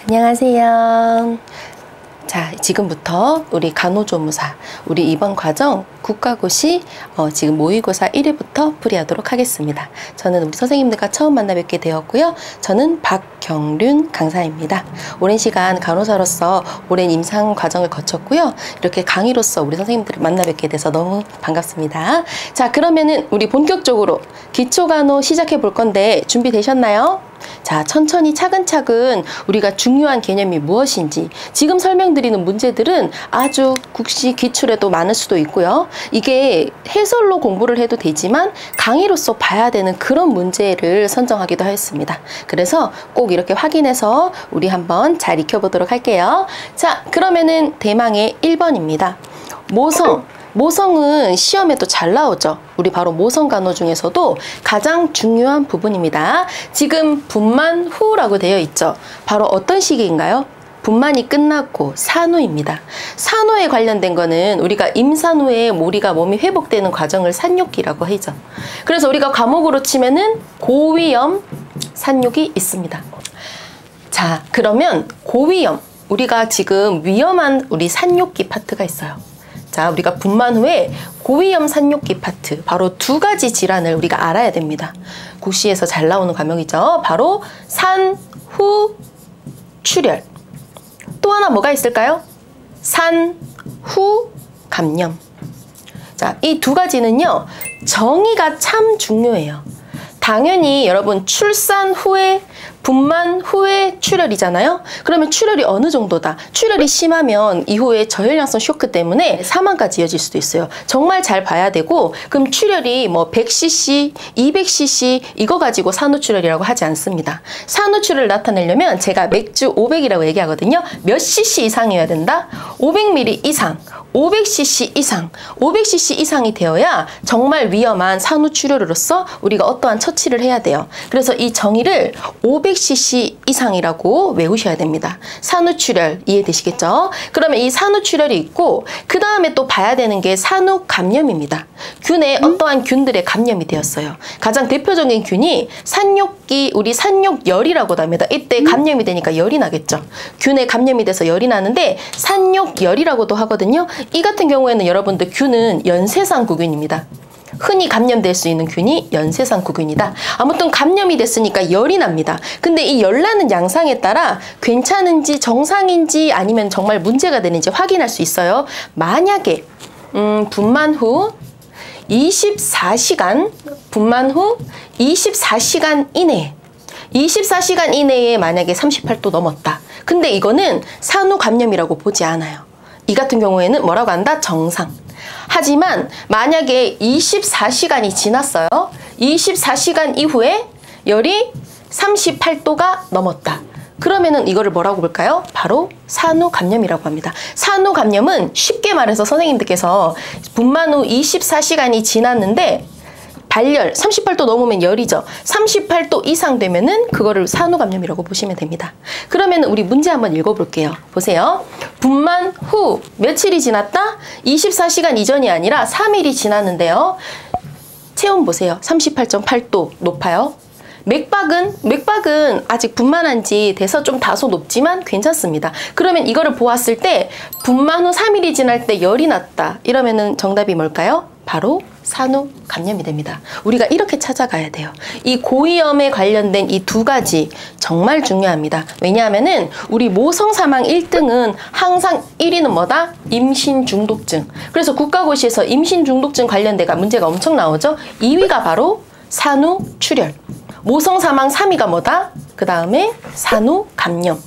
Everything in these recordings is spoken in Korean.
안녕하세요. 자, 지금부터 우리 간호조무사, 우리 이번 과정 국가고시 지금 모의고사 1회부터 풀이하도록 하겠습니다. 저는 우리 선생님들과 처음 만나 뵙게 되었고요. 저는 박경륜 강사입니다. 오랜 시간 간호사로서 오랜 임상 과정을 거쳤고요. 이렇게 강의로서 우리 선생님들을 만나 뵙게 돼서 너무 반갑습니다. 자, 그러면은 우리 본격적으로 기초간호 시작해 볼 건데 준비되셨나요? 자, 천천히 차근차근 우리가 중요한 개념이 무엇인지, 지금 설명드리는 문제들은 아주 국시 기출에도 많을 수도 있고요. 이게 해설로 공부를 해도 되지만 강의로서 봐야 되는 그런 문제를 선정하기도 하였습니다. 그래서 꼭 이렇게 확인해서 우리 한번 잘 익혀보도록 할게요. 자, 그러면은 대망의 1번입니다. 모성은 시험에도 잘 나오죠. 우리 바로 모성간호 중에서도 가장 중요한 부분입니다. 지금 분만 후라고 되어 있죠. 바로 어떤 시기인가요? 분만이 끝났고 산후입니다. 산후에 관련된 거는 우리가 임산 후에 몸이 회복되는 과정을 산육기라고 하죠. 그래서 우리가 과목으로 치면은 고위험 산육이 있습니다. 자, 그러면 고위험, 우리가 지금 위험한 우리 산육기 파트가 있어요. 자, 우리가 분만 후에 고위험 산육기 파트, 바로 두 가지 질환을 우리가 알아야 됩니다. 국시에서 잘 나오는 과목이죠. 바로 산후 출혈. 또 하나 뭐가 있을까요? 산후 감염. 자, 이 두 가지는요, 정의가 참 중요해요. 당연히 여러분 출산 후에 분만 후에 출혈이잖아요. 그러면 출혈이 어느 정도다? 출혈이 심하면 이후에 저혈량성 쇼크 때문에 사망까지 이어질 수도 있어요. 정말 잘 봐야 되고, 그럼 출혈이 뭐 100cc, 200cc 이거 가지고 산후출혈이라고 하지 않습니다. 산후출혈을 나타내려면 제가 맥주 500이라고 얘기하거든요. 몇 cc 이상이어야 된다? 500ml 이상, 500cc 이상, 500cc 이상이 되어야 정말 위험한 산후출혈으로서 우리가 어떠한 처치를 해야 돼요. 그래서 이 정의를 500cc 이상이라고 외우셔야 됩니다. 산후출혈 이해되시겠죠? 그러면 이 산후출혈이 있고, 그 다음에 또 봐야 되는 게 산후감염입니다. 균에 어떠한 균들의 감염이 되었어요. 가장 대표적인 균이 산육기, 우리 산육열이라고도 합니다. 이때 감염이 되니까 열이 나겠죠. 균에 감염이 돼서 열이 나는데 산육열이라고도 하거든요. 이 같은 경우에는 여러분들 균은 연쇄상구균입니다. 흔히 감염될 수 있는 균이 연쇄상구균이다. 아무튼 감염이 됐으니까 열이 납니다. 근데 이 열 나는 양상에 따라 괜찮은지 정상인지 아니면 정말 문제가 되는지 확인할 수 있어요. 만약에 분만 후 24시간, 분만 후 24시간 이내에 24시간 이내에 만약에 38도 넘었다. 근데 이거는 산후감염이라고 보지 않아요. 이 같은 경우에는 뭐라고 한다? 정상. 하지만 만약에 24시간이 지났어요. 24시간 이후에 열이 38도가 넘었다. 그러면은 이거를 뭐라고 볼까요? 바로 산후감염이라고 합니다. 산후감염은 쉽게 말해서 선생님들께서 분만 후 24시간이 지났는데 발열, 38도 넘으면 열이죠. 38도 이상 되면은 그거를 산후감염이라고 보시면 됩니다. 그러면 우리 문제 한번 읽어볼게요. 보세요. 분만 후 며칠이 지났다? 24시간 이전이 아니라 3일이 지났는데요. 체온 보세요. 38.8도 높아요. 맥박은 아직 분만한 지 돼서 좀 다소 높지만 괜찮습니다. 그러면 이거를 보았을 때 분만 후 3일이 지날 때 열이 났다. 이러면은 정답이 뭘까요? 바로 산후감염이 됩니다. 우리가 이렇게 찾아가야 돼요. 이 고위험에 관련된 이 두 가지 정말 중요합니다. 왜냐하면은 우리 모성사망 1등은 항상 1위는 뭐다? 임신중독증. 그래서 국가고시에서 임신중독증 관련돼가 문제가 엄청 나오죠. 2위가 바로 산후출혈. 모성사망 3위가 뭐다? 그 다음에 산후감염.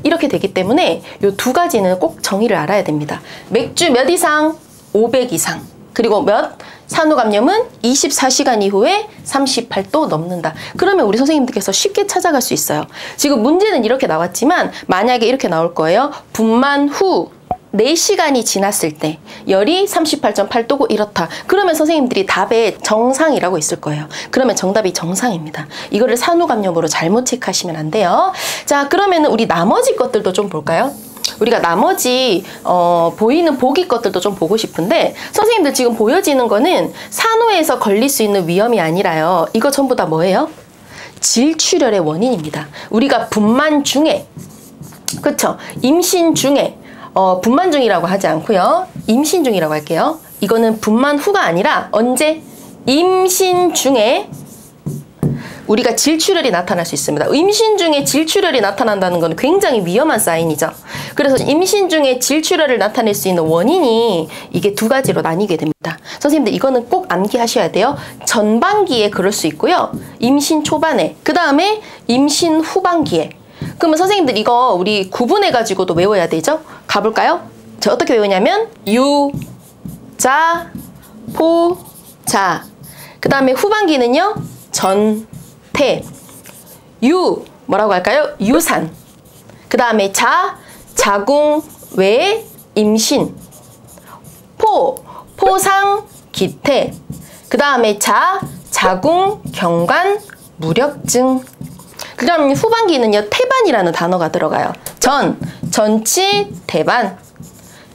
이렇게 되기 때문에 이 두 가지는 꼭 정의를 알아야 됩니다. 맥주 몇 이상? 500 이상. 그리고 몇? 산후감염은 24시간 이후에 38도 넘는다. 그러면 우리 선생님들께서 쉽게 찾아갈 수 있어요. 지금 문제는 이렇게 나왔지만 만약에 이렇게 나올 거예요. 분만 후 4시간이 지났을 때 열이 38.8도고 이렇다. 그러면 선생님들이 답에 정상이라고 있을 거예요. 그러면 정답이 정상입니다. 이거를 산후감염으로 잘못 체크하시면 안 돼요. 자, 그러면 우리 나머지 것들도 좀 볼까요? 우리가 나머지 보이는 보기 것들도 좀 보고 싶은데, 선생님들 지금 보여지는 거는 산후에서 걸릴 수 있는 위험이 아니라요. 이거 전부 다 뭐예요? 질출혈의 원인입니다. 우리가 분만 중에 그쵸? 임신 중에 분만 중이라고 하지 않고요. 임신 중이라고 할게요. 이거는 분만 후가 아니라 언제? 임신 중에 우리가 질출혈이 나타날 수 있습니다. 임신 중에 질출혈이 나타난다는 건 굉장히 위험한 사인이죠. 그래서 임신 중에 질출혈을 나타낼 수 있는 원인이 이게 두 가지로 나뉘게 됩니다. 선생님들 이거는 꼭 암기하셔야 돼요. 전반기에 그럴 수 있고요. 임신 초반에, 그 다음에 임신 후반기에. 그러면 선생님들 이거 우리 구분해가지고도 외워야 되죠? 가볼까요? 자, 어떻게 외우냐면 유, 자, 포, 자. 그 다음에 후반기는요. 전, 태. 유, 뭐라고 할까요? 유산. 그 다음에 자, 자궁, 외, 임신. 포, 포상, 기태. 그 다음에 자, 자궁, 경관, 무력증. 그 다음 후반기는요. 태반이라는 단어가 들어가요. 전, 전치, 태반.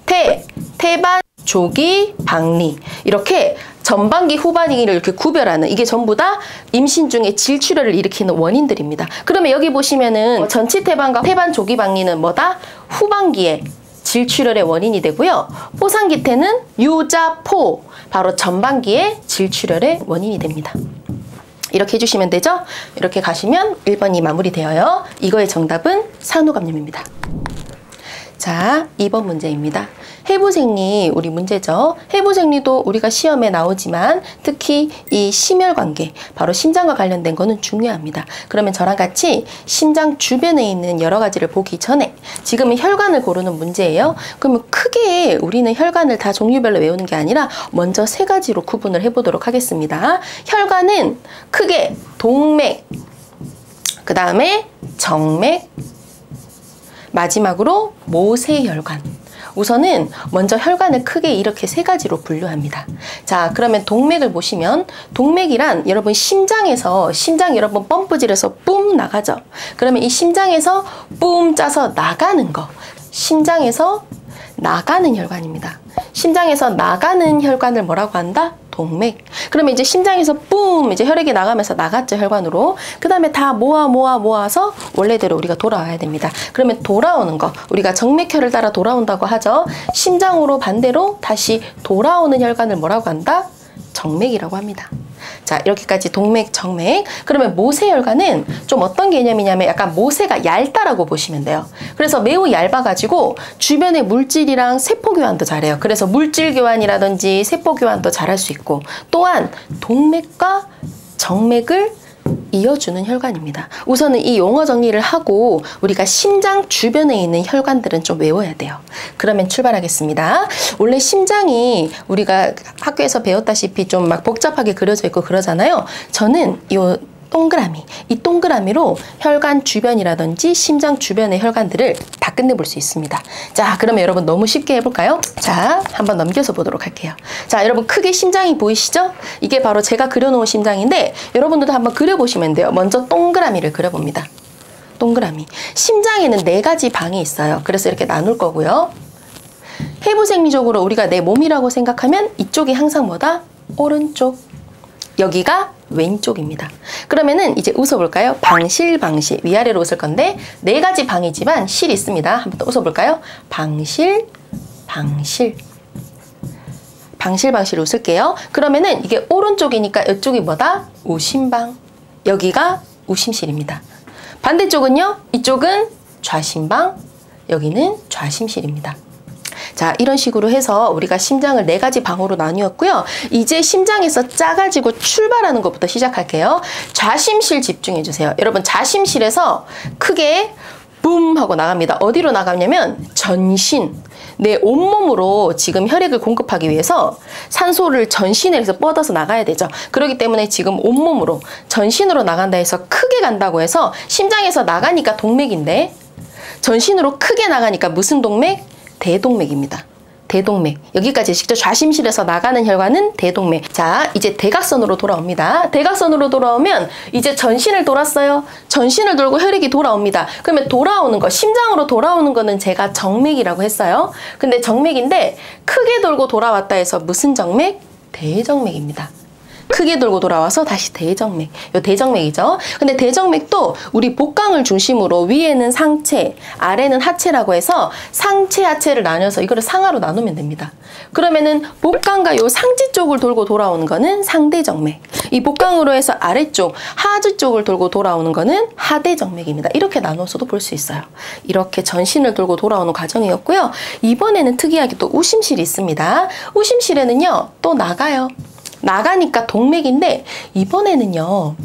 태, 태반, 조기, 박리. 이렇게 전반기, 후반기를 이렇게 구별하는 이게 전부 다 임신 중에 질출혈을 일으키는 원인들입니다. 그러면 여기 보시면은 전치 태반과 태반 조기 박리는 뭐다? 후반기에 질출혈의 원인이 되고요. 포상기태는 유자포, 바로 전반기에 질출혈의 원인이 됩니다. 이렇게 해주시면 되죠? 이렇게 가시면 1번이 마무리되어요. 이거의 정답은 산후감염입니다. 자, 2번 문제입니다. 해부생리 우리 문제죠. 해부생리도 우리가 시험에 나오지만 특히 이 심혈관계, 바로 심장과 관련된 거는 중요합니다. 그러면 저랑 같이 심장 주변에 있는 여러 가지를 보기 전에 지금은 혈관을 고르는 문제예요. 그러면 크게 우리는 혈관을 다 종류별로 외우는 게 아니라 먼저 세 가지로 구분을 해보도록 하겠습니다. 혈관은 크게 동맥, 그 다음에 정맥, 마지막으로 모세혈관. 우선은 먼저 혈관을 크게 이렇게 세 가지로 분류합니다. 자, 그러면 동맥을 보시면 동맥이란 여러분 심장에서 심장 여러분 펌프질해서 뿜 나가죠. 그러면 이 심장에서 뿜 짜서 나가는 거. 심장에서 나가는 혈관입니다. 심장에서 나가는 혈관을 뭐라고 한다? 동맥. 그러면 이제 심장에서 뿜 이제 혈액이 나가면서 나갔죠, 혈관으로. 그 다음에 다 모아서 원래대로 우리가 돌아와야 됩니다. 그러면 돌아오는 거 우리가 정맥혈을 따라 돌아온다고 하죠. 심장으로 반대로 다시 돌아오는 혈관을 뭐라고 한다? 정맥이라고 합니다. 자, 이렇게까지 동맥, 정맥. 그러면 모세혈관은 좀 어떤 개념이냐면 약간 모세가 얇다라고 보시면 돼요. 그래서 매우 얇아가지고 주변의 물질이랑 세포 교환도 잘해요. 그래서 물질 교환이라든지 세포 교환도 잘할 수 있고, 또한 동맥과 정맥을 이어주는 혈관입니다. 우선은 이 용어 정리를 하고 우리가 심장 주변에 있는 혈관들은 좀 외워야 돼요. 그러면 출발하겠습니다. 원래 심장이 우리가 학교에서 배웠다시피 좀 막 복잡하게 그려져 있고 그러잖아요. 저는 이 동그라미로 혈관 주변이라든지 심장 주변의 혈관들을 다 끝내볼 수 있습니다. 자, 그러면 여러분 너무 쉽게 해볼까요? 자, 한번 넘겨서 보도록 할게요. 자, 여러분 크게 심장이 보이시죠? 이게 바로 제가 그려놓은 심장인데 여러분들도 한번 그려보시면 돼요. 먼저 동그라미를 그려봅니다. 동그라미. 심장에는 4가지 방이 있어요. 그래서 이렇게 나눌 거고요. 해부생리적으로 우리가 내 몸이라고 생각하면 이쪽이 항상 뭐다? 오른쪽. 여기가 왼쪽입니다. 그러면은 이제 웃어볼까요? 방실, 방실. 위아래로 웃을 건데 4가지 방이지만 실이 있습니다. 한번 더 웃어볼까요? 방실, 방실. 방실, 방실 웃을게요. 그러면은 이게 오른쪽이니까 이쪽이 뭐다? 우심방. 여기가 우심실입니다. 반대쪽은요? 이쪽은 좌심방. 여기는 좌심실입니다. 자, 이런 식으로 해서 우리가 심장을 4가지 방으로 나누었고요. 이제 심장에서 짜가지고 출발하는 것부터 시작할게요. 좌심실 집중해 주세요. 여러분 좌심실에서 크게 붐 하고 나갑니다. 어디로 나가냐면 전신. 내 온몸으로 지금 혈액을 공급하기 위해서 산소를 전신에서 뻗어서 나가야 되죠. 그렇기 때문에 지금 온몸으로 전신으로 나간다 해서 크게 간다고 해서 심장에서 나가니까 동맥인데 전신으로 크게 나가니까 무슨 동맥? 대동맥입니다. 대동맥. 여기까지 직접 좌심실에서 나가는 혈관은 대동맥. 자, 이제 대각선으로 돌아옵니다. 대각선으로 돌아오면 이제 전신을 돌았어요. 전신을 돌고 혈액이 돌아옵니다. 그러면 돌아오는 거, 심장으로 돌아오는 거는 제가 정맥이라고 했어요. 근데 정맥인데 크게 돌고 돌아왔다 해서 무슨 정맥? 대정맥입니다. 크게 돌고 돌아와서 다시 대정맥. 요 대정맥이죠. 근데 대정맥도 우리 복강을 중심으로 위에는 상체, 아래는 하체라고 해서 상체, 하체를 나눠서 이거를 상하로 나누면 됩니다. 그러면은 복강과 요 상지 쪽을 돌고 돌아오는 거는 상대정맥. 이 복강으로 해서 아래쪽, 하지 쪽을 돌고 돌아오는 거는 하대정맥입니다. 이렇게 나눠서도 볼 수 있어요. 이렇게 전신을 돌고 돌아오는 과정이었고요. 이번에는 특이하게 또 우심실이 있습니다. 우심실에는요, 또 나가요. 나가니까 동맥인데 이번에는요,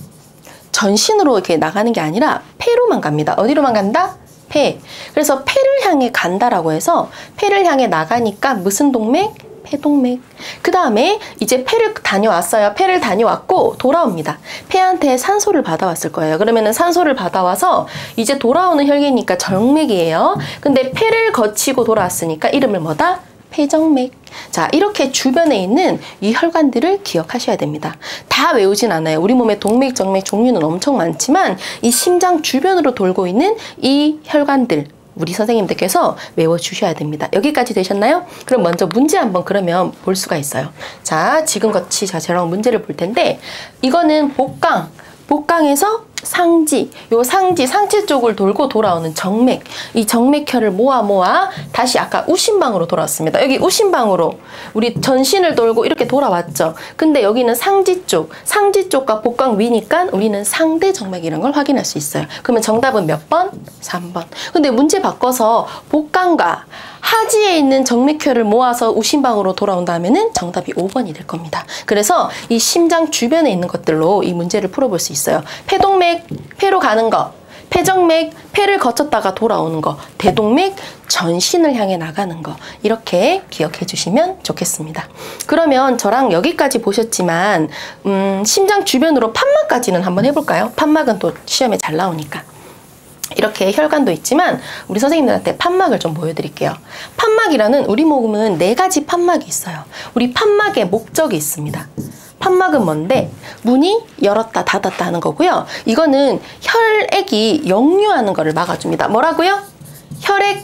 전신으로 이렇게 나가는 게 아니라 폐로만 갑니다. 어디로만 간다? 폐. 그래서 폐를 향해 간다라고 해서 폐를 향해 나가니까 무슨 동맥? 폐동맥. 그 다음에 이제 폐를 다녀왔어요. 폐를 다녀왔고 돌아옵니다. 폐한테 산소를 받아왔을 거예요. 그러면은 산소를 받아와서 이제 돌아오는 혈기니까 정맥이에요. 근데 폐를 거치고 돌아왔으니까 이름을 뭐다? 폐정맥. 자, 이렇게 주변에 있는 이 혈관들을 기억하셔야 됩니다. 다 외우진 않아요. 우리 몸의 동맥, 정맥 종류는 엄청 많지만 이 심장 주변으로 돌고 있는 이 혈관들, 우리 선생님들께서 외워주셔야 됩니다. 여기까지 되셨나요? 그럼 먼저 문제 한번 그러면 볼 수가 있어요. 자, 지금같이 저랑 문제를 볼 텐데 이거는 복강, 복강에서 상지, 요 상지, 상체 쪽을 돌고 돌아오는 정맥, 이 정맥혈을 모아 다시 아까 우심방으로 돌아왔습니다. 여기 우심방으로 우리 전신을 돌고 이렇게 돌아왔죠. 근데 여기는 상지 쪽, 상지 쪽과 복강 위니까 우리는 상대정맥이라는 걸 확인할 수 있어요. 그러면 정답은 몇 번? 3번. 근데 문제 바꿔서 복강과 하지에 있는 정맥혈을 모아서 우심방으로 돌아온다면은 정답이 5번이 될 겁니다. 그래서 이 심장 주변에 있는 것들로 이 문제를 풀어볼 수 있어요. 폐동맥, 폐로 가는 거, 폐정맥, 폐를 거쳤다가 돌아오는 거, 대동맥, 전신을 향해 나가는 거, 이렇게 기억해 주시면 좋겠습니다. 그러면 저랑 여기까지 보셨지만 심장 주변으로 판막까지는 한번 해볼까요? 판막은 또 시험에 잘 나오니까. 이렇게 혈관도 있지만 우리 선생님들한테 판막을 좀 보여드릴게요. 판막이라는 우리 몸은 4가지 판막이 있어요. 우리 판막의 목적이 있습니다. 판막은 뭔데? 문이 열었다 닫았다 하는 거고요. 이거는 혈액이 역류하는 거를 막아줍니다. 뭐라고요? 혈액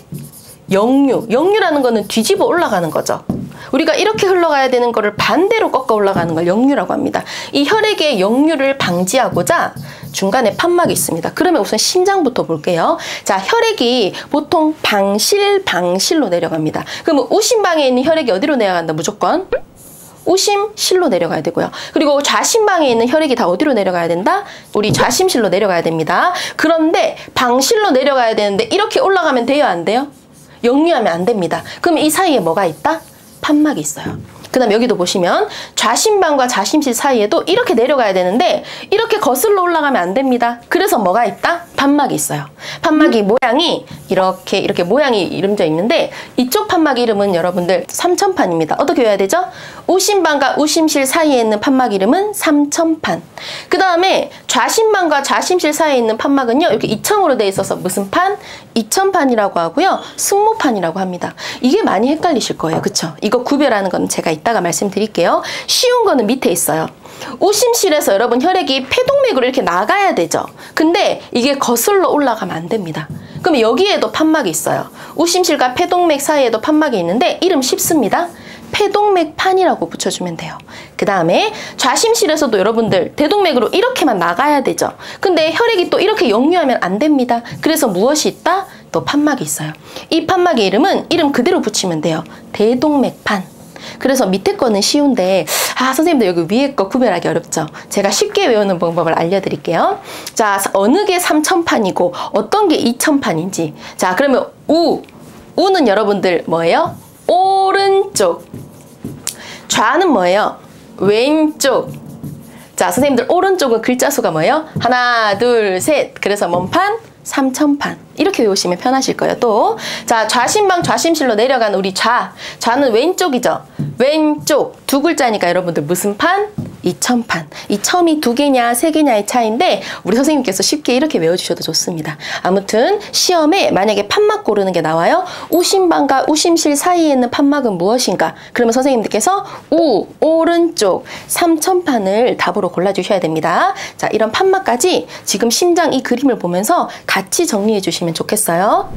역류. 역류라는 거는 뒤집어 올라가는 거죠. 우리가 이렇게 흘러가야 되는 거를 반대로 꺾어 올라가는 걸 역류라고 합니다. 이 혈액의 역류를 방지하고자 중간에 판막이 있습니다. 그러면 우선 심장부터 볼게요. 자, 혈액이 보통 방실로 내려갑니다. 그러면 우심방에 있는 혈액이 어디로 내려간다? 무조건 우심실로 내려가야 되고요. 그리고 좌심방에 있는 혈액이 다 어디로 내려가야 된다? 우리 좌심실로 내려가야 됩니다. 그런데 방실로 내려가야 되는데 이렇게 올라가면 돼요? 안 돼요? 역류하면 안 됩니다. 그럼 이 사이에 뭐가 있다? 판막이 있어요. 그 다음 여기도 보시면 좌심방과 좌심실 사이에도 이렇게 내려가야 되는데 이렇게 거슬러 올라가면 안 됩니다. 그래서 뭐가 있다? 판막이 있어요. 판막이 모양이 이렇게 모양이 이름져 있는데 이쪽 판막 이름은 여러분들 삼천판입니다. 어떻게 외워야 되죠? 우심방과 우심실 사이에 있는 판막 이름은 삼천판. 그 다음에 좌심방과 좌심실 사이에 있는 판막은요, 이렇게 이청으로 되어 있어서 무슨 판? 이천판이라고 하고요, 승모판이라고 합니다. 이게 많이 헷갈리실 거예요. 그쵸? 이거 구별하는 건 제가 이따가 말씀드릴게요. 쉬운 거는 밑에 있어요. 우심실에서 여러분 혈액이 폐동맥으로 이렇게 나가야 되죠. 근데 이게 거슬러 올라가면 안 됩니다. 그럼 여기에도 판막이 있어요. 우심실과 폐동맥 사이에도 판막이 있는데 이름 쉽습니다. 폐동맥판이라고 붙여주면 돼요. 그 다음에 좌심실에서도 여러분들 대동맥으로 이렇게만 나가야 되죠. 근데 혈액이 또 이렇게 역류하면 안 됩니다. 그래서 무엇이 있다? 또 판막이 있어요. 이 판막의 이름은 이름 그대로 붙이면 돼요. 대동맥판. 그래서 밑에 거는 쉬운데 선생님들 여기 위에 거 구별하기 어렵죠. 제가 쉽게 외우는 방법을 알려드릴게요. 자, 어느 게 삼천판이고 어떤 게 이천판인지. 자, 그러면 우는 여러분들 뭐예요? 오른쪽. 좌는 뭐예요? 왼쪽. 자, 선생님들 오른쪽은 글자 수가 뭐예요? 하나, 둘, 셋. 그래서 뭔 판? 삼천판. 이렇게 외우시면 편하실 거예요. 또, 자, 좌심방 좌심실로 내려가는 우리 좌는 왼쪽이죠. 왼쪽. 2글자니까 여러분들 무슨 판? 이천판. 이 첨이 2개냐 3개냐의 차이인데 우리 선생님께서 쉽게 이렇게 외워주셔도 좋습니다. 아무튼 시험에 만약에 판막 고르는 게 나와요. 우심방과 우심실 사이에 있는 판막은 무엇인가? 그러면 선생님들께서 오른쪽 삼천판을 답으로 골라주셔야 됩니다. 자, 이런 판막까지 지금 심장 이 그림을 보면서 같이 정리해 주시면 좋겠어요.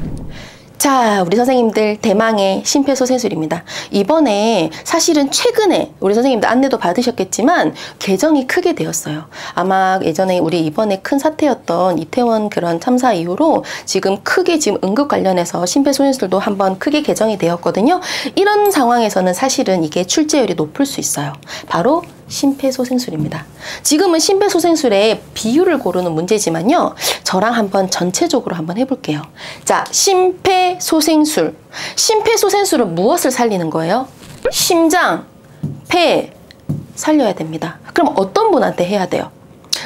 자, 우리 선생님들 대망의 심폐소생술입니다. 이번에 사실은 최근에 우리 선생님들 안내도 받으셨겠지만 개정이 크게 되었어요. 아마 예전에 우리 이번에 큰 사태였던 이태원 그런 참사 이후로 지금 크게 지금 응급 관련해서 심폐소생술도 한번 크게 개정이 되었거든요. 이런 상황에서는 사실은 이게 출제율이 높을 수 있어요. 바로 심폐소생술입니다. 지금은 심폐소생술의 비율을 고르는 문제지만요. 저랑 한번 전체적으로 한번 해볼게요. 자, 심폐소생술. 심폐소생술은 무엇을 살리는 거예요? 심장, 폐 살려야 됩니다. 그럼 어떤 분한테 해야 돼요?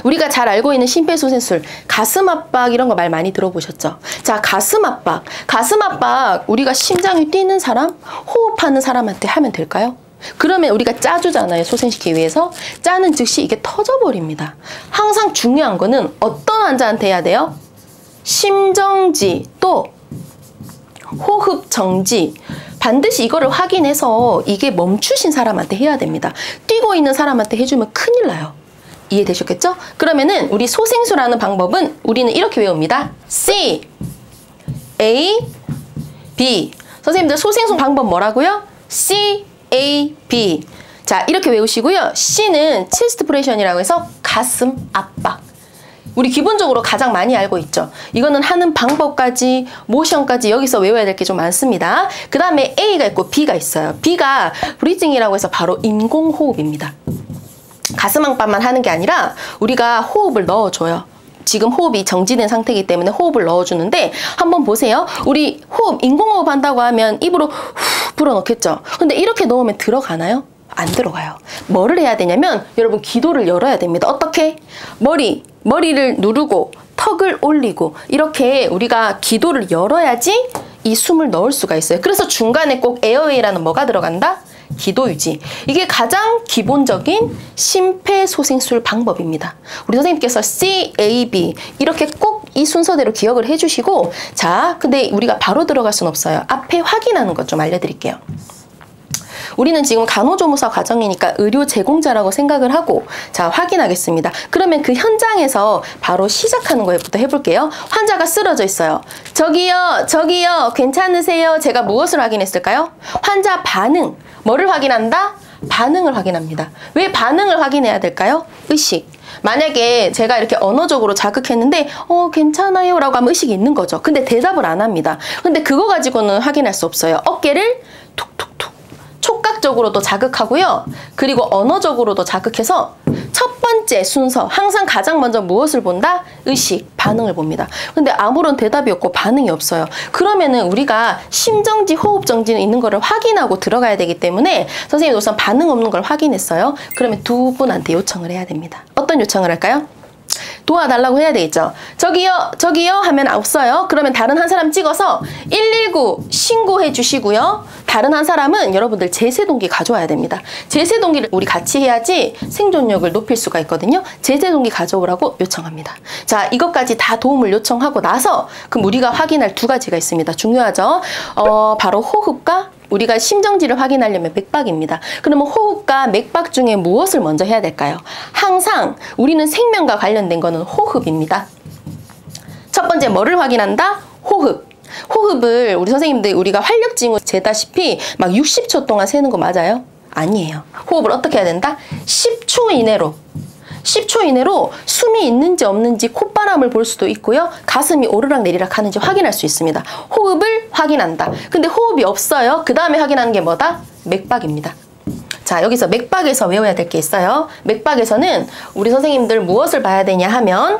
우리가 잘 알고 있는 심폐소생술, 가슴 압박 이런 거 말 많이 들어보셨죠? 자, 가슴 압박. 가슴 압박 우리가 심장이 뛰는 사람, 호흡하는 사람한테 하면 될까요? 그러면 우리가 짜주잖아요. 소생시키기 위해서. 짜는 즉시 이게 터져버립니다. 항상 중요한 거는 어떤 환자한테 해야 돼요? 심정지 또 호흡정지. 반드시 이거를 확인해서 이게 멈추신 사람한테 해야 됩니다. 뛰고 있는 사람한테 해주면 큰일 나요. 이해되셨겠죠? 그러면은 우리 소생술하는 방법은 우리는 이렇게 외웁니다. C, A, B. 선생님들 소생술 방법 뭐라고요? C, A, B. 자, 이렇게 외우시고요. C는 체스트 프레션이라고 해서 가슴 압박. 우리 기본적으로 가장 많이 알고 있죠. 이거는 하는 방법까지, 모션까지 여기서 외워야 될 게 좀 많습니다. 그 다음에 A가 있고 B가 있어요. B가 브리징이라고 해서 바로 인공호흡입니다. 가슴 압박만 하는 게 아니라 우리가 호흡을 넣어줘요. 지금 호흡이 정지된 상태이기 때문에 호흡을 넣어주는데 한번 보세요. 우리 호흡, 인공호흡 한다고 하면 입으로 후 불어넣겠죠. 근데 이렇게 넣으면 들어가나요? 안 들어가요. 뭐를 해야 되냐면 여러분 기도를 열어야 됩니다. 어떻게? 머리를 누르고 턱을 올리고 이렇게 우리가 기도를 열어야지 이 숨을 넣을 수가 있어요. 그래서 중간에 꼭 에어웨이라는 뭐가 들어간다? 기도 유지. 이게 가장 기본적인 심폐소생술 방법입니다. 우리 선생님께서 C, A, B 이렇게 꼭 이 순서대로 기억을 해주시고 자, 근데 우리가 바로 들어갈 순 없어요. 앞에 확인하는 것 좀 알려드릴게요. 우리는 지금 간호조무사 과정이니까 의료 제공자라고 생각을 하고 자, 확인하겠습니다. 그러면 그 현장에서 바로 시작하는 거부터 해볼게요. 환자가 쓰러져 있어요. 저기요, 괜찮으세요? 제가 무엇을 확인했을까요? 환자 반응. 뭐를 확인한다? 반응을 확인합니다. 왜 반응을 확인해야 될까요? 의식. 만약에 제가 이렇게 언어적으로 자극했는데 괜찮아요 라고 하면 의식이 있는 거죠. 근데 대답을 안 합니다. 근데 그거 가지고는 확인할 수 없어요. 어깨를 툭툭툭 촉각적으로도 자극하고요. 그리고 언어적으로도 자극해서 첫 번째 순서 항상 가장 먼저 무엇을 본다? 의식, 반응을 봅니다. 근데 아무런 대답이 없고 반응이 없어요. 그러면은 우리가 심정지, 호흡정지는 있는 거를 확인하고 들어가야 되기 때문에 선생님 우선 반응 없는 걸 확인했어요. 그러면 두 분한테 요청을 해야 됩니다. 어떤 요청을 할까요? 도와달라고 해야 되겠죠. 저기요 하면 없어요. 그러면 다른 한 사람 찍어서 119 신고해 주시고요. 다른 한 사람은 여러분들 제세동기 가져와야 됩니다. 제세동기를 우리 같이 해야지 생존력을 높일 수가 있거든요. 제세동기 가져오라고 요청합니다. 자, 이것까지 다 도움을 요청하고 나서 그럼 우리가 확인할 두 가지가 있습니다. 중요하죠. 바로 호흡과 우리가 심정지를 확인하려면 맥박입니다. 그러면 호흡과 맥박 중에 무엇을 먼저 해야 될까요? 항상 우리는 생명과 관련된 거는 호흡입니다. 첫 번째 뭐를 확인한다? 호흡. 호흡을 우리 선생님들 우리가 활력징후 재다시피 막 60초 동안 세는 거 맞아요? 아니에요. 호흡을 어떻게 해야 된다? 10초 이내로. 10초 이내로 숨이 있는지 없는지 콧바람을 볼 수도 있고요. 가슴이 오르락 내리락 하는지 확인할 수 있습니다. 호흡을 확인한다. 근데 호흡이 없어요. 그 다음에 확인하는 게 뭐다? 맥박입니다. 자, 여기서 맥박에서 외워야 될 게 있어요. 맥박에서는 우리 선생님들 무엇을 봐야 되냐 하면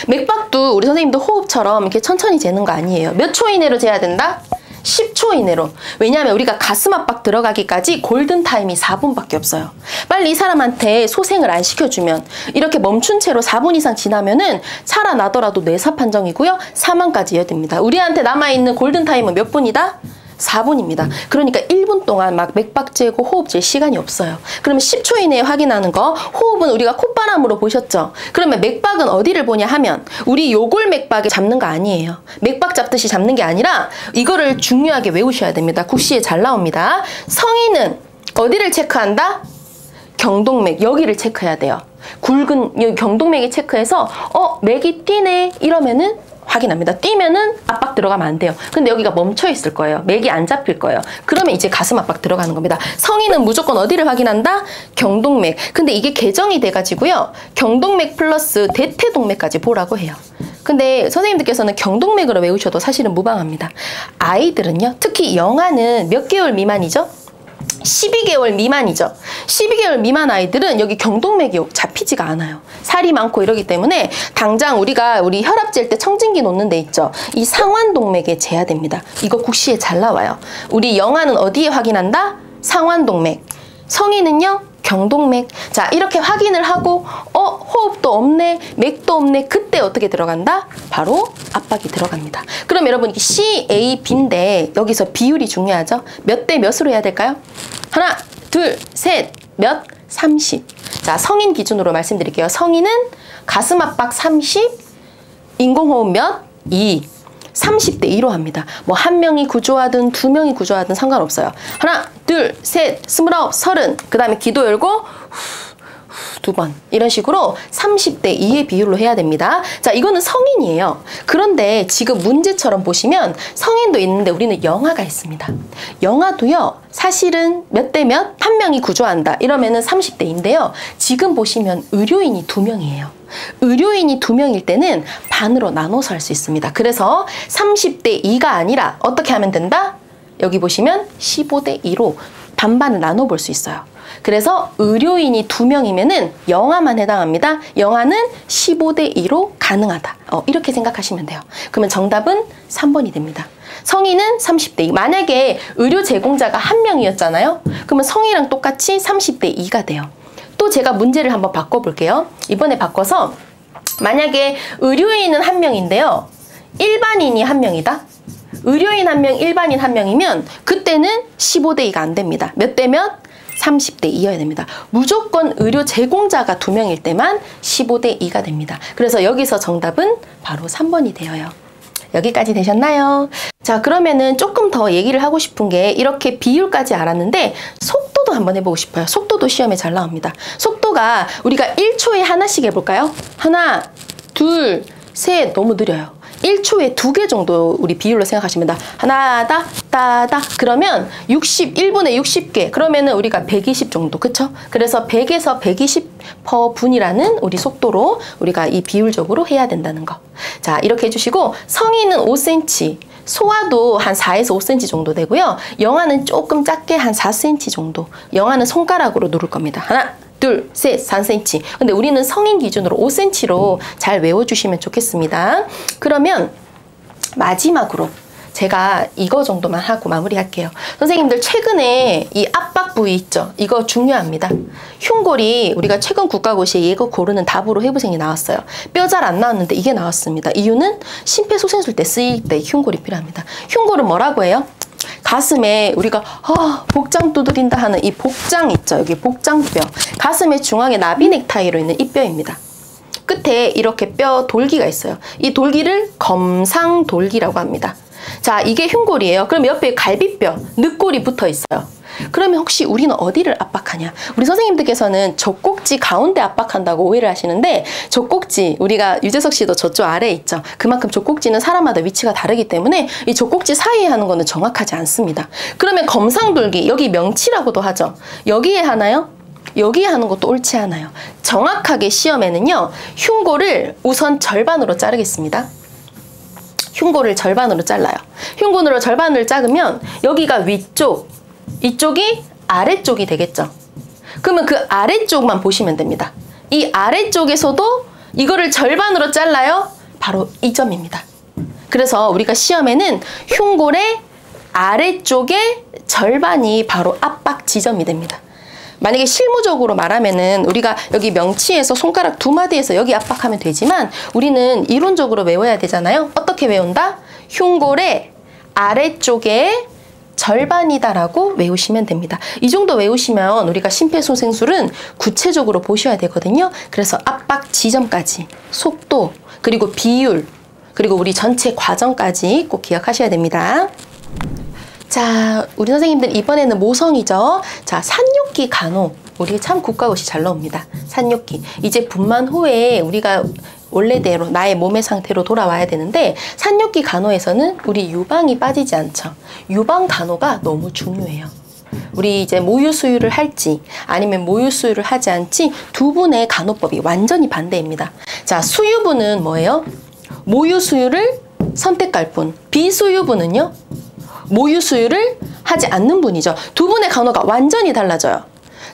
맥박도 우리 선생님도 호흡처럼 이렇게 천천히 재는 거 아니에요. 몇 초 이내로 재야 된다? 10초 이내로. 왜냐하면 우리가 가슴 압박 들어가기까지 골든타임이 4분밖에 없어요. 빨리 이 사람한테 소생을 안 시켜주면 이렇게 멈춘 채로 4분 이상 지나면은 살아나더라도 뇌사 판정이고요. 사망까지 이어집니다. 우리한테 남아있는 골든타임은 몇 분이다? 4분입니다. 그러니까 1분 동안 막 맥박 재고 호흡 잴 시간이 없어요. 그러면 10초 이내에 확인하는 거. 호흡은 우리가 콧바람으로 보셨죠? 그러면 맥박은 어디를 보냐 하면 우리 요골 맥박에 잡는 거 아니에요. 맥박 잡듯이 잡는 게 아니라 이거를 중요하게 외우셔야 됩니다. 국시에 잘 나옵니다. 성인은 어디를 체크한다? 경동맥, 여기를 체크해야 돼요. 굵은 여기 경동맥이 체크해서 맥이 뛰네 이러면은 확인합니다. 뛰면은 압박 들어가면 안 돼요. 근데 여기가 멈춰 있을 거예요. 맥이 안 잡힐 거예요. 그러면 이제 가슴 압박 들어가는 겁니다. 성인은 무조건 어디를 확인한다? 경동맥. 근데 이게 개정이 돼가지고요. 경동맥 플러스 대퇴동맥까지 보라고 해요. 근데 선생님들께서는 경동맥으로 외우셔도 사실은 무방합니다. 아이들은요. 특히 영아는 몇 개월 미만이죠? 12개월 미만이죠. 12개월 미만 아이들은 여기 경동맥이 잡히지가 않아요. 살이 많고 이러기 때문에 당장 우리 혈압 잴 때 청진기 놓는 데 있죠. 이 상완동맥에 재야 됩니다. 이거 국시에 잘 나와요. 우리 영아는 어디에 확인한다? 상완동맥. 성인은요? 경동맥. 자, 이렇게 확인을 하고 호흡도 없네, 맥도 없네. 그때 어떻게 들어간다? 바로 압박이 들어갑니다. 그럼 여러분 이게 C, A, B인데 여기서 비율이 중요하죠? 몇 대 몇으로 해야 될까요? 하나, 둘, 셋, 몇? 30. 자, 성인 기준으로 말씀드릴게요. 성인은 가슴 압박 30, 인공호흡 몇? 2. 30대 2로 합니다. 뭐 한 명이 구조하든 두 명이 구조하든 상관없어요. 하나, 둘, 셋, 29, 30. 그 다음에 기도 열고 두 번. 이런 식으로 30대 2의 비율로 해야 됩니다. 자, 이거는 성인이에요. 그런데 지금 문제처럼 보시면 성인도 있는데 우리는 영아가 있습니다. 영아도요. 사실은 몇 대 몇? 한 명이 구조한다. 이러면은 30대인데요. 지금 보시면 의료인이 2명이에요. 의료인이 2명일 때는 반으로 나눠서 할 수 있습니다. 그래서 30대 2가 아니라 어떻게 하면 된다? 여기 보시면 15대 2로 반반을 나눠볼 수 있어요. 그래서 의료인이 2명이면은 영아만 해당합니다. 영아는 15대 2로 가능하다. 이렇게 생각하시면 돼요. 그러면 정답은 3번이 됩니다. 성인은 30대 2. 만약에 의료 제공자가 1명이었잖아요. 그러면 성인이랑 똑같이 30대 2가 돼요. 또 제가 문제를 한번 바꿔볼게요. 이번에 바꿔서 만약에 의료인은 1명인데요. 일반인이 1명이다. 의료인 1명, 일반인 1명이면 그때는 15대 2가 안 됩니다. 몇 대 몇? 30대 2여야 됩니다. 무조건 의료 제공자가 2명일 때만 15대 2가 됩니다. 그래서 여기서 정답은 바로 3번이 되어요. 여기까지 되셨나요? 자, 그러면은 조금 더 얘기를 하고 싶은 게 이렇게 비율까지 알았는데 속도도 한번 해보고 싶어요. 속도도 시험에 잘 나옵니다. 속도가 우리가 1초에 하나씩 해볼까요? 하나, 둘, 셋. 너무 느려요. 1초에 2개 정도 우리 비율로 생각하시면 다 하나, 따다. 그러면 1분에 60개. 그러면은 우리가 120 정도. 그쵸? 그래서 100에서 120%분이라는 우리 속도로 우리가 이 비율적으로 해야 된다는 거. 자, 이렇게 해주시고 성인은 5cm. 소아도 한 4에서 5cm 정도 되고요. 영아는 조금 작게 한 4cm 정도. 영아는 손가락으로 누를 겁니다. 하나, 둘, 셋, 4cm. 근데 우리는 성인 기준으로 5cm로 잘 외워주시면 좋겠습니다. 그러면 마지막으로 제가 이거 정도만 하고 마무리할게요. 선생님들 최근에 이 압박 부위 있죠? 이거 중요합니다. 흉골이 우리가 최근 국가고시에 이거 고르는 답으로 해부생이 나왔어요. 뼈 잘 안 나왔는데 이게 나왔습니다. 이유는 심폐소생술 때 쓰일 때 흉골이 필요합니다. 흉골은 뭐라고 해요? 가슴에 우리가 복장 두드린다 하는 이 복장 있죠. 여기 복장뼈. 가슴의 중앙에 나비 넥타이로 있는 이 뼈입니다. 끝에 이렇게 뼈 돌기가 있어요. 이 돌기를 검상돌기라고 합니다. 자, 이게 흉골이에요. 그럼 옆에 갈비뼈, 늑골이 붙어 있어요. 그러면 혹시 우리는 어디를 압박하냐? 우리 선생님들께서는 젖꼭지 가운데 압박한다고 오해를 하시는데 젖꼭지, 우리가 유재석 씨도 저쪽 아래에 있죠. 그만큼 젖꼭지는 사람마다 위치가 다르기 때문에 이 젖꼭지 사이에 하는 거는 정확하지 않습니다. 그러면 검상돌기, 여기 명치라고도 하죠. 여기에 하나요? 여기에 하는 것도 옳지 않아요. 정확하게 시험에는요. 흉골을 우선 절반으로 자르겠습니다. 흉골을 절반으로 잘라요. 흉골으로 절반을 자르면 여기가 위쪽, 이쪽이 아래쪽이 되겠죠. 그러면 그 아래쪽만 보시면 됩니다. 이 아래쪽에서도 이거를 절반으로 잘라요. 바로 이 점입니다. 그래서 우리가 시험에는 흉골의 아래쪽의 절반이 바로 압박 지점이 됩니다. 만약에 실무적으로 말하면은 우리가 여기 명치에서 손가락 2마디에서 여기 압박하면 되지만 우리는 이론적으로 외워야 되잖아요. 어떻게 외운다? 흉골의 아래쪽에 절반이다라고 외우시면 됩니다. 이 정도 외우시면 우리가 심폐소생술은 구체적으로 보셔야 되거든요. 그래서 압박 지점까지, 속도, 그리고 비율, 그리고 우리 전체 과정까지 꼭 기억하셔야 됩니다. 자, 우리 선생님들 이번에는 모성이죠. 자, 산욕기 간호. 우리 참 국가고시 잘 나옵니다. 산뇨기. 이제 분만 후에 우리가 원래대로 나의 몸의 상태로 돌아와야 되는데 산뇨기 간호에서는 우리 유방이 빠지지 않죠. 유방 간호가 너무 중요해요. 우리 이제 모유 수유를 할지 아니면 모유 수유를 하지 않지 두 분의 간호법이 완전히 반대입니다. 자, 수유부는 뭐예요? 모유 수유를 선택할 분. 비수유부는요? 모유 수유를 하지 않는 분이죠. 두 분의 간호가 완전히 달라져요.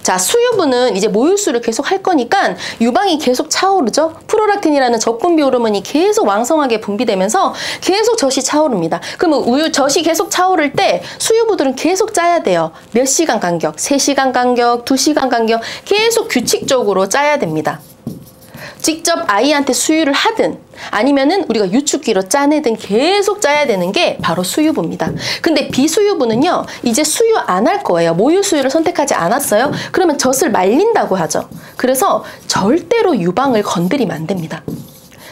자, 수유부는 이제 모유 수유를 계속 할 거니까 유방이 계속 차오르죠. 프롤락틴이라는 적분비 호르몬이 계속 왕성하게 분비되면서 계속 젖이 차오릅니다. 그러면 젖이 계속 차오를 때 수유부들은 계속 짜야 돼요. 몇 시간 간격, 3시간 간격, 2시간 간격 계속 규칙적으로 짜야 됩니다. 직접 아이한테 수유를 하든 아니면은 우리가 유축기로 짜내든 계속 짜야 되는 게 바로 수유부입니다. 근데 비수유부는요, 이제 수유 안 할 거예요. 모유 수유를 선택하지 않았어요. 그러면 젖을 말린다고 하죠. 그래서 절대로 유방을 건드리면 안 됩니다.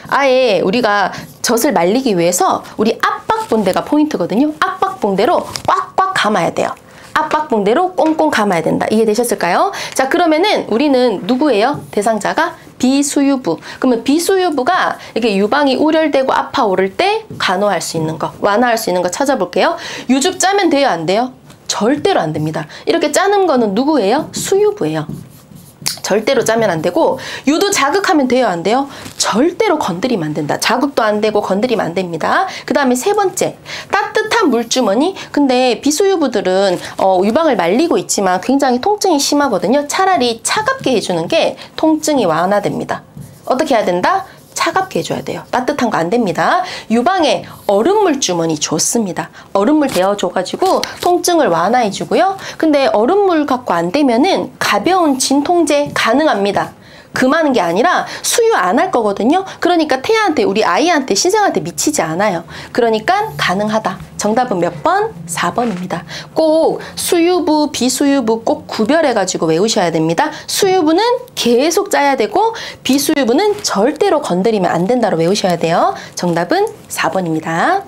아예 우리가 젖을 말리기 위해서 우리 압박봉대가 포인트거든요. 압박봉대로 꽉꽉 감아야 돼요. 압박봉대로 꽁꽁 감아야 된다. 이해되셨을까요? 자, 그러면은 우리는 누구예요? 대상자가 비수유부. 그러면 비수유부가 이렇게 유방이 우열되고 아파오를 때 간호할 수 있는 거, 완화할 수 있는 거 찾아볼게요. 유즙 짜면 돼요? 안 돼요? 절대로 안 됩니다. 이렇게 짜는 거는 누구예요? 수유부예요. 절대로 짜면 안 되고, 유도 자극하면 돼요? 안 돼요? 절대로 건드리면 안 된다. 자극도 안 되고 건드리면 안 됩니다. 그 다음에 세 번째, 따뜻한 물주머니. 근데 비수유부들은 유방을 말리고 있지만 굉장히 통증이 심하거든요. 차라리 차갑게 해주는 게 통증이 완화됩니다. 어떻게 해야 된다? 차갑게 해줘야 돼요. 따뜻한 거 안 됩니다. 유방에 얼음물 주머니 좋습니다. 얼음물 데워줘가지고 통증을 완화해주고요. 근데 얼음물 갖고 안 되면은 가벼운 진통제 가능합니다. 금하는 게 아니라 수유 안 할 거거든요. 그러니까 태아한테, 우리 아이한테, 신생한테 미치지 않아요. 그러니까 가능하다. 정답은 몇 번? 4번입니다. 꼭 수유부, 비수유부 꼭 구별해가지고 외우셔야 됩니다. 수유부는 계속 짜야 되고 비수유부는 절대로 건드리면 안 된다로 외우셔야 돼요. 정답은 4번입니다.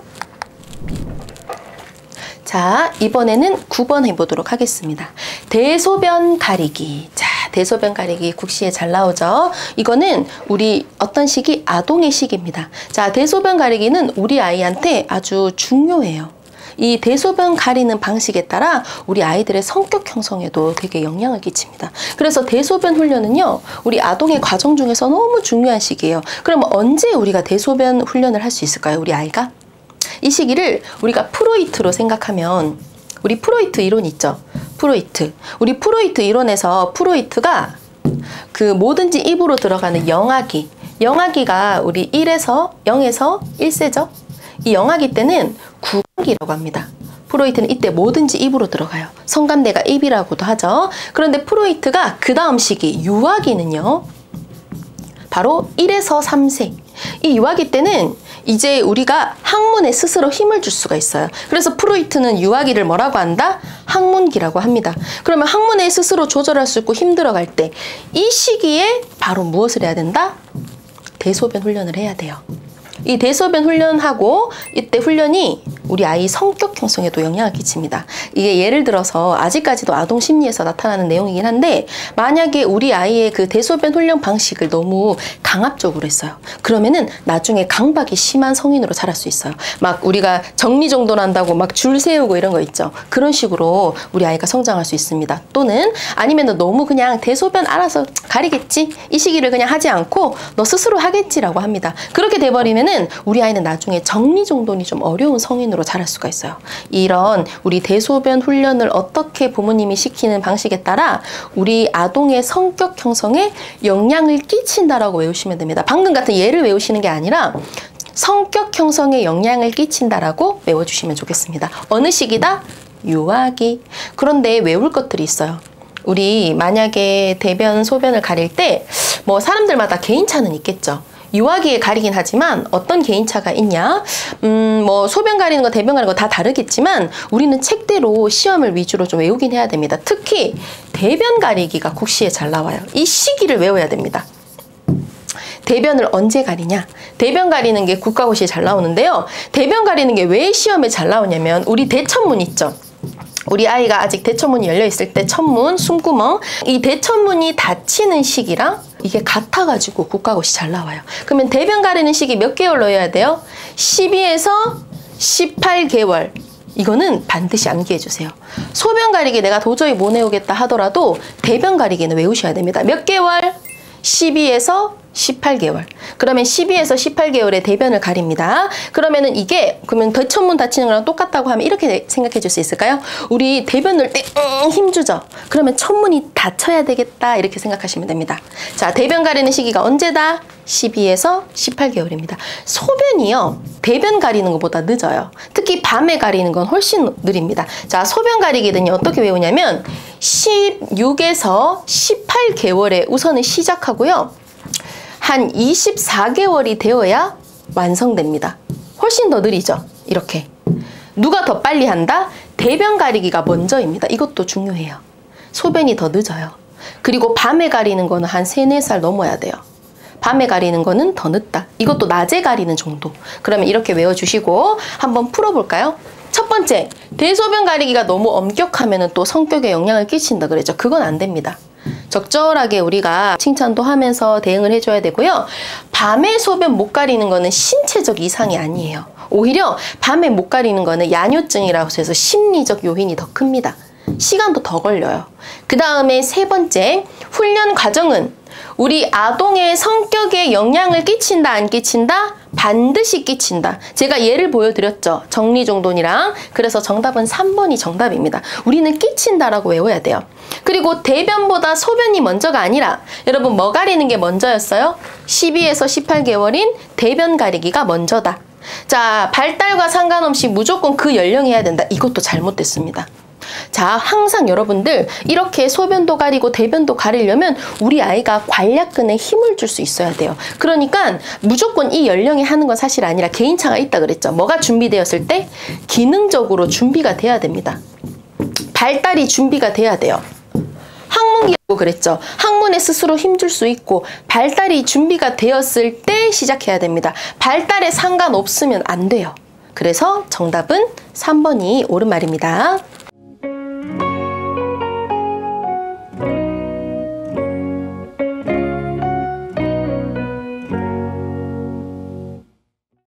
자, 이번에는 9번 해보도록 하겠습니다. 대소변 가리기. 자, 대소변 가리기 국시에 잘 나오죠. 이거는 우리 어떤 시기? 아동의 시기입니다. 자, 대소변 가리기는 우리 아이한테 아주 중요해요. 이 대소변 가리는 방식에 따라 우리 아이들의 성격 형성에도 되게 영향을 끼칩니다. 그래서 대소변 훈련은요, 우리 아동의 과정 중에서 너무 중요한 시기예요. 그럼 언제 우리가 대소변 훈련을 할 수 있을까요? 우리 아이가? 이 시기를 우리가 프로이트로 생각하면, 우리 프로이트 이론 있죠? 프로이트. 우리 프로이트 이론에서 프로이트가 그 뭐든지 입으로 들어가는 영아기. 영아기가 우리 0에서 1세죠? 이 영아기 때는 구강기라고 합니다. 프로이트는 이때 뭐든지 입으로 들어가요. 성감대가 입이라고도 하죠. 그런데 프로이트가 그 다음 시기, 유아기는요, 바로 1에서 3세. 이 유아기 때는 이제 우리가 항문에 스스로 힘을 줄 수가 있어요. 그래서 프로이트는 유아기를 뭐라고 한다? 항문기라고 합니다. 그러면 항문에 스스로 조절할 수 있고 힘 들어갈 때 이 시기에 바로 무엇을 해야 된다? 대소변 훈련을 해야 돼요. 이 대소변 훈련하고 이때 훈련이 우리 아이 성격 형성에도 영향을 끼칩니다. 이게 예를 들어서 아직까지도 아동 심리에서 나타나는 내용이긴 한데, 만약에 우리 아이의 그 대소변 훈련 방식을 너무 강압적으로 했어요. 그러면은 나중에 강박이 심한 성인으로 자랄 수 있어요. 막 우리가 정리정돈한다고 막 줄 세우고 이런 거 있죠. 그런 식으로 우리 아이가 성장할 수 있습니다. 또는 아니면 너무 그냥 대소변 알아서 가리겠지? 이 시기를 그냥 하지 않고 너 스스로 하겠지라고 합니다. 그렇게 돼버리면은 우리 아이는 나중에 정리정돈이 좀 어려운 성인으로 자랄 수가 있어요. 이런 우리 대소변 훈련을 어떻게 부모님이 시키는 방식에 따라 우리 아동의 성격 형성에 영향을 끼친다라고 외우시면 됩니다. 방금 같은 예를 외우시는 게 아니라 성격 형성에 영향을 끼친다라고 외워주시면 좋겠습니다. 어느 시기다? 유아기. 그런데 외울 것들이 있어요. 우리 만약에 대변, 소변을 가릴 때 뭐 사람들마다 개인차는 있겠죠. 유아기에 가리긴 하지만 어떤 개인차가 있냐? 뭐 소변 가리는 거, 대변 가리는 거 다 다르겠지만 우리는 책대로 시험을 위주로 좀 외우긴 해야 됩니다. 특히 대변 가리기가 국시에 잘 나와요. 이 시기를 외워야 됩니다. 대변을 언제 가리냐? 대변 가리는 게 국가고시에 잘 나오는데요. 대변 가리는 게 왜 시험에 잘 나오냐면 우리 대천문 있죠? 우리 아이가 아직 대천문이 열려있을 때 천문, 숨구멍, 이 대천문이 닫히는 시기랑 이게 같아가지고 국가고시 잘 나와요. 그러면 대변 가리는 시기 몇 개월 넣어야 돼요? 12에서 18개월. 이거는 반드시 암기해 주세요. 소변 가리기 내가 도저히 못 외우겠다 하더라도 대변 가리기는 외우셔야 됩니다. 몇 개월? 12에서 18개월. 그러면 12에서 18개월의 대변을 가립니다. 그러면은 이게 그러면 대천문 닫히는 거랑 똑같다고 하면 이렇게 생각해 줄 수 있을까요? 우리 대변 넣을 때 힘주죠. 그러면 천문이 닫혀야 되겠다 이렇게 생각하시면 됩니다. 자, 대변 가리는 시기가 언제다? 12에서 18개월입니다. 소변이요, 대변 가리는 것보다 늦어요. 특히 밤에 가리는 건 훨씬 느립니다. 자, 소변 가리기는요, 어떻게 외우냐면 16에서 18개월에 우선은 시작하고요. 한 24개월이 되어야 완성됩니다. 훨씬 더 느리죠? 이렇게. 누가 더 빨리 한다? 대변 가리기가 먼저입니다. 이것도 중요해요. 소변이 더 늦어요. 그리고 밤에 가리는 거는 한 3, 4살 넘어야 돼요. 밤에 가리는 거는 더 늦다. 이것도 낮에 가리는 정도. 그러면 이렇게 외워주시고 한번 풀어볼까요? 첫 번째, 대소변 가리기가 너무 엄격하면 또 성격에 영향을 끼친다 그랬죠. 그건 안 됩니다. 적절하게 우리가 칭찬도 하면서 대응을 해줘야 되고요. 밤에 소변 못 가리는 거는 신체적 이상이 아니에요. 오히려 밤에 못 가리는 거는 야뇨증이라고 해서 심리적 요인이 더 큽니다. 시간도 더 걸려요. 그 다음에 세 번째, 훈련 과정은 우리 아동의 성격에 영향을 끼친다 안 끼친다? 반드시 끼친다. 제가 예를 보여드렸죠. 정리정돈이랑. 그래서 정답은 3번이 정답입니다. 우리는 끼친다라고 외워야 돼요. 그리고 대변보다 소변이 먼저가 아니라 여러분 뭐 가리는 게 먼저였어요? 12에서 18개월인 대변 가리기가 먼저다. 자, 발달과 상관없이 무조건 그 연령해야 된다. 이것도 잘못됐습니다. 자, 항상 여러분들 이렇게 소변도 가리고 대변도 가리려면 우리 아이가 관략근에 힘을 줄 수 있어야 돼요. 그러니까 무조건 이 연령에 하는 건 사실 아니라 개인차가 있다 그랬죠. 뭐가 준비되었을 때? 기능적으로 준비가 돼야 됩니다. 발달이 준비가 돼야 돼요. 항문기라고 그랬죠. 항문에 스스로 힘줄 수 있고 발달이 준비가 되었을 때 시작해야 됩니다. 발달에 상관없으면 안 돼요. 그래서 정답은 3번이 옳은 말입니다.